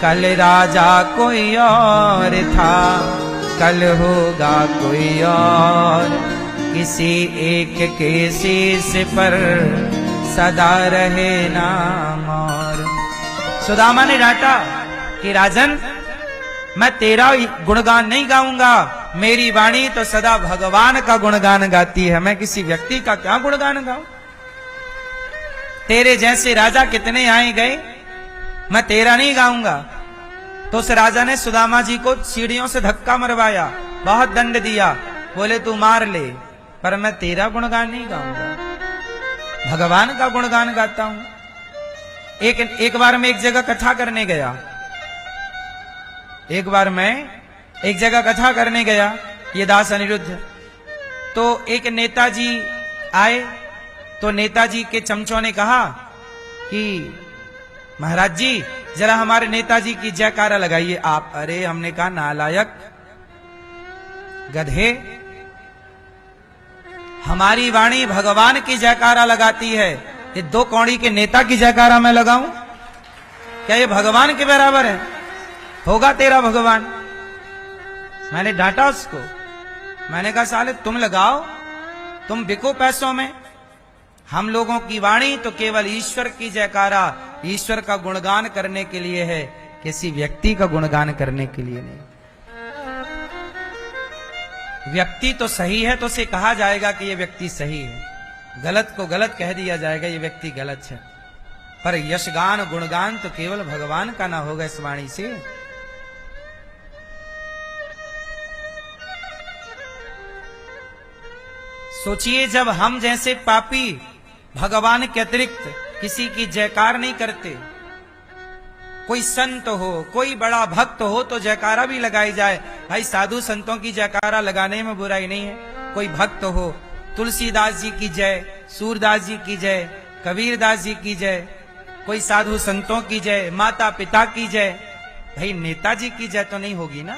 कल राजा कोई और था, कल होगा कोई और। किसी एक के शीश पर सदा रहे नाम और। सुदामा ने डांटा कि राजन, मैं तेरा गुणगान नहीं गाऊंगा, मेरी वाणी तो सदा भगवान का गुणगान गाती है, मैं किसी व्यक्ति का क्या गुणगान गाऊं? तेरे जैसे राजा कितने आए गए, मैं तेरा नहीं गाऊंगा। तो उस राजा ने सुदामा जी को सीढ़ियों से धक्का मरवाया, बहुत दंड दिया, बोले तू मार ले, पर मैं तेरा गुणगान नहीं गाऊंगा, भगवान का गुणगान गाता हूं। एक बार मैं एक जगह कथा करने गया, एक बार मैं एक जगह कथा करने गया, ये दास अनिरुद्ध। तो एक नेताजी आए, तो नेताजी के चमचों ने कहा कि महाराज जी जरा हमारे नेताजी की जयकारा लगाइए आप। अरे हमने कहा नालायक गधे, हमारी वाणी भगवान की जयकारा लगाती है, ये दो कौड़ी के नेता की जयकारा मैं लगाऊं? क्या ये भगवान के बराबर है? होगा तेरा भगवान। मैंने डांटा उसको, मैंने कहा साले तुम लगाओ, तुम बिको पैसों में, हम लोगों की वाणी तो केवल ईश्वर की जयकारा, ईश्वर का गुणगान करने के लिए है, किसी व्यक्ति का गुणगान करने के लिए नहीं। व्यक्ति तो सही है तो उसे कहा जाएगा कि यह व्यक्ति सही है, गलत को गलत कह दिया जाएगा ये व्यक्ति गलत है, पर यशगान गुणगान तो केवल भगवान का ना होगा इस वाणी से। सोचिए जब हम जैसे पापी भगवान के अतिरिक्त किसी की जयकार नहीं करते, कोई संत हो, कोई बड़ा भक्त हो तो जयकारा भी लगाई जाए। भाई साधु संतों की जयकारा लगाने में बुराई नहीं है। कोई भक्त हो, तुलसीदास जी की जय, सूरदास जी की जय, कबीरदास जी की जय, कोई साधु संतों की जय, माता पिता की जय, भाई नेताजी की जय तो नहीं होगी ना?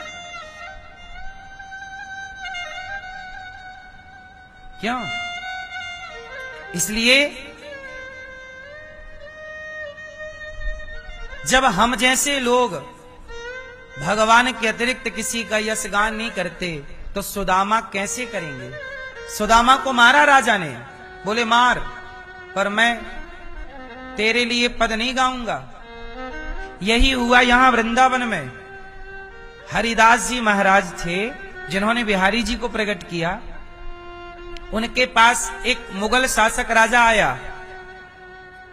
क्यों? इसलिए जब हम जैसे लोग भगवान के अतिरिक्त किसी का यशगान नहीं करते तो सुदामा कैसे करेंगे? सुदामा को मारा राजा ने, बोले मार, पर मैं तेरे लिए पद नहीं गाऊंगा। यही हुआ यहां वृंदावन में। हरिदास जी महाराज थे जिन्होंने बिहारी जी को प्रकट किया। उनके पास एक मुगल शासक राजा आया,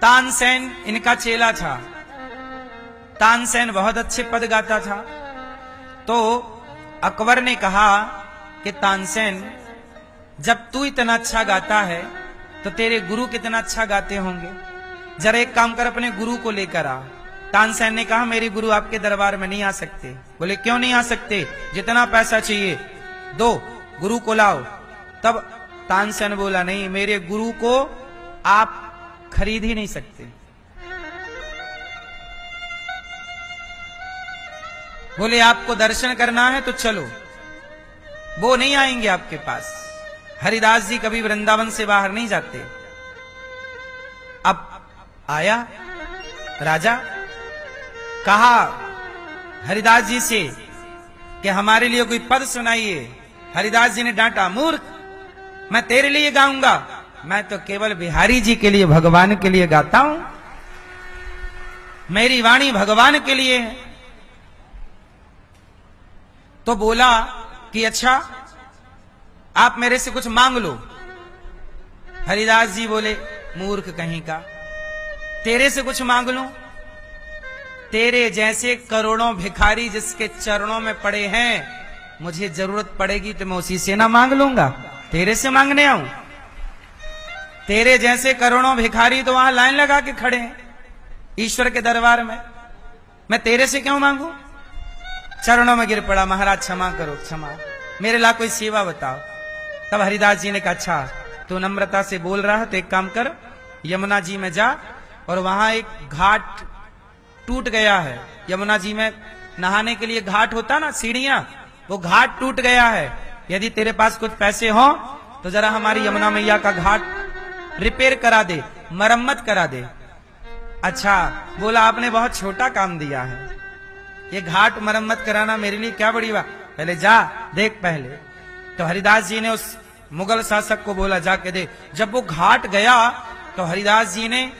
तानसेन इनका चेला था। तानसेन बहुत अच्छे पद गाता था। तो अकबर ने कहा कि तानसेन, जब तू इतना अच्छा गाता है तो तेरे गुरु कितना अच्छा गाते होंगे, जरा एक काम कर अपने गुरु को लेकर आ। तानसेन ने कहा मेरे गुरु आपके दरबार में नहीं आ सकते। बोले क्यों नहीं आ सकते? जितना पैसा चाहिए दो, गुरु को लाओ। तब तानसेन बोला नहीं, मेरे गुरु को आप खरीद ही नहीं सकते। बोले आपको दर्शन करना है तो चलो, वो नहीं आएंगे आपके पास। हरिदास जी कभी वृंदावन से बाहर नहीं जाते। अब आया राजा, कहा हरिदास जी से कि हमारे लिए कोई पद सुनाइए। हरिदास जी ने डांटा, मूर्ख, मैं तेरे लिए गाऊंगा, मैं तो केवल बिहारी जी के लिए, भगवान के लिए गाता हूं, मेरी वाणी भगवान के लिए है। तो बोला कि अच्छा आप मेरे से कुछ मांग लो। हरिदास जी बोले मूर्ख कहीं का, तेरे से कुछ मांग लूं? तेरे जैसे करोड़ों भिखारी जिसके चरणों में पड़े हैं, मुझे जरूरत पड़ेगी तो मैं उसी से ना मांग लूंगा, तेरे से मांगने आऊं? तेरे जैसे करोड़ों भिखारी तो वहां लाइन लगा के खड़े हैं ईश्वर के दरबार में, मैं तेरे से क्यों मांगू? चरणों में गिर पड़ा, महाराज क्षमा करो, क्षमा, मेरे ला कोई सेवा बताओ। तब हरिदास जी ने कहा अच्छा तू नम्रता से बोल रहा है तो एक काम कर, यमुना जी में जा और वहां एक घाट टूट गया है। यमुना जी में नहाने के लिए घाट होता ना, सीढ़ियां, वो घाट टूट गया है। यदि तेरे पास कुछ पैसे हो तो जरा हमारी यमुना मैया का घाट रिपेयर करा दे, मरम्मत करा दे। अच्छा, बोला आपने बहुत छोटा काम दिया है, ये घाट मरम्मत कराना मेरे लिए क्या बड़ी बात, पहले जा देख पहले। तो हरिदास जी ने उस मुगल शासक को बोला जाके दे। जब वो घाट गया तो हरिदास जी ने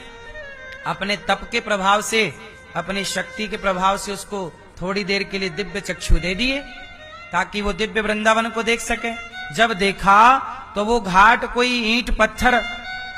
अपने तप के प्रभाव से, अपनी शक्ति के प्रभाव से उसको थोड़ी देर के लिए दिव्य चक्षु दे दिए ताकि वो दिव्य वृंदावन को देख सके। जब देखा तो वो घाट कोई ईंट पत्थर